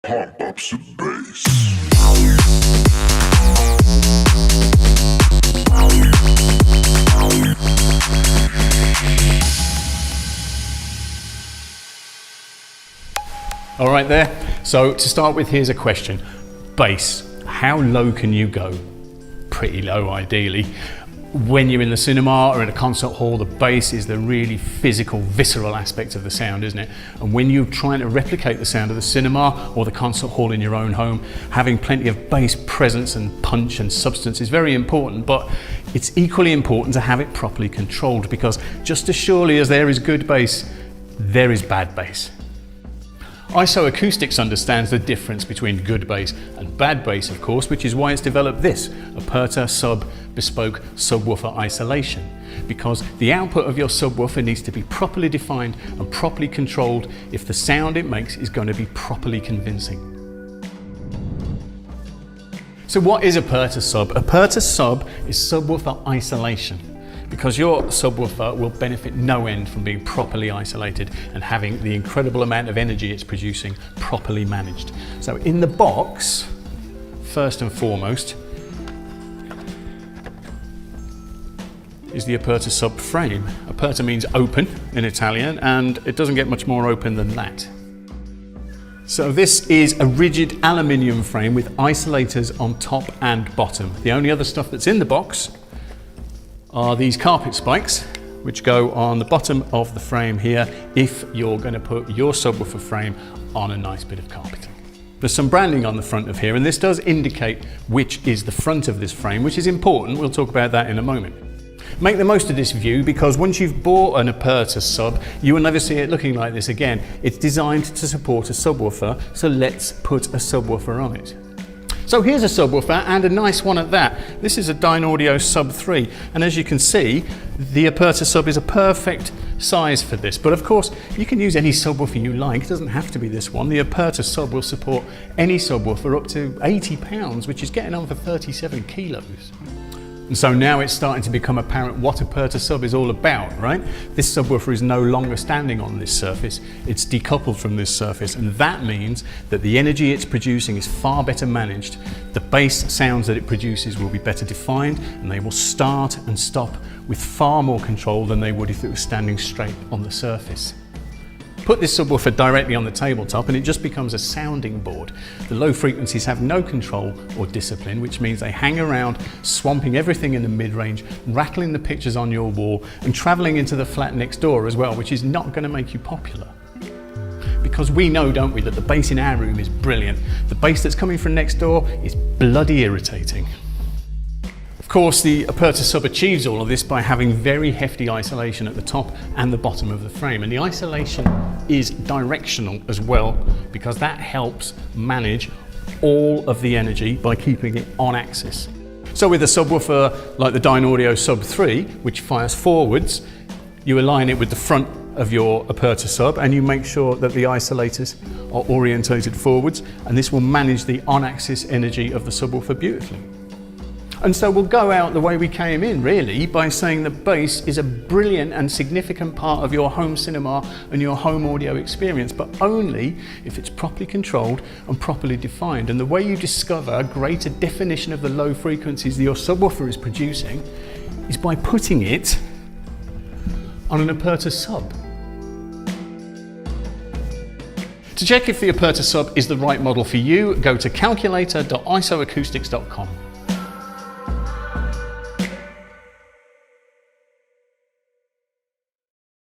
Pump up some bass. All right there, so to start with, here's a question. Bass, how low can you go? Pretty low, ideally. When you're in the cinema or in a concert hall, the bass is the really physical, visceral aspect of the sound, isn't it? And when you're trying to replicate the sound of the cinema or the concert hall in your own home, having plenty of bass presence and punch and substance is very important, but it's equally important to have it properly controlled, because just as surely as there is good bass, there is bad bass. IsoAcoustics understands the difference between good bass and bad bass, of course, which is why it's developed this Aperta Sub bespoke subwoofer isolation, because the output of your subwoofer needs to be properly defined and properly controlled if the sound it makes is going to be properly convincing. So what is Aperta Sub? Aperta Sub is subwoofer isolation, because your subwoofer will benefit no end from being properly isolated and having the incredible amount of energy it's producing properly managed. So in the box, first and foremost, is the Aperta Sub frame. Aperta means open in Italian, and it doesn't get much more open than that. So this is a rigid aluminium frame with isolators on top and bottom. The only other stuff that's in the box are these carpet spikes, which go on the bottom of the frame here if you're going to put your subwoofer frame on a nice bit of carpeting. There's some branding on the front of here, and this does indicate which is the front of this frame, which is important. We'll talk about that in a moment. Make the most of this view, because once you've bought an Aperta Sub, you will never see it looking like this again. It's designed to support a subwoofer, so let's put a subwoofer on it. So here's a subwoofer, and a nice one at that. This is a Dynaudio Sub 3, and as you can see, the Aperta Sub is a perfect size for this. But of course, you can use any subwoofer you like. It doesn't have to be this one. The Aperta Sub will support any subwoofer up to 80 pounds, which is getting on for 37 kilos. And so now it's starting to become apparent what Aperta Sub is all about, right? This subwoofer is no longer standing on this surface, it's decoupled from this surface, and that means that the energy it's producing is far better managed. The bass sounds that it produces will be better defined, and they will start and stop with far more control than they would if it was standing straight on the surface. Put this subwoofer directly on the tabletop and it just becomes a sounding board. The low frequencies have no control or discipline, which means they hang around, swamping everything in the mid-range, rattling the pictures on your wall, and traveling into the flat next door as well, which is not going to make you popular. Because we know, don't we, that the bass in our room is brilliant. The bass that's coming from next door is bloody irritating. Of course, the Aperta Sub achieves all of this by having very hefty isolation at the top and the bottom of the frame. And the isolation is directional as well, because that helps manage all of the energy by keeping it on axis. So with a subwoofer like the Dynaudio Sub 3, which fires forwards, you align it with the front of your Aperta Sub and you make sure that the isolators are orientated forwards, and this will manage the on-axis energy of the subwoofer beautifully. And so we'll go out the way we came in, really, by saying that bass is a brilliant and significant part of your home cinema and your home audio experience, but only if it's properly controlled and properly defined. And the way you discover greater definition of the low frequencies that your subwoofer is producing is by putting it on an Aperta Sub. To check if the Aperta Sub is the right model for you, go to calculator.isoacoustics.com.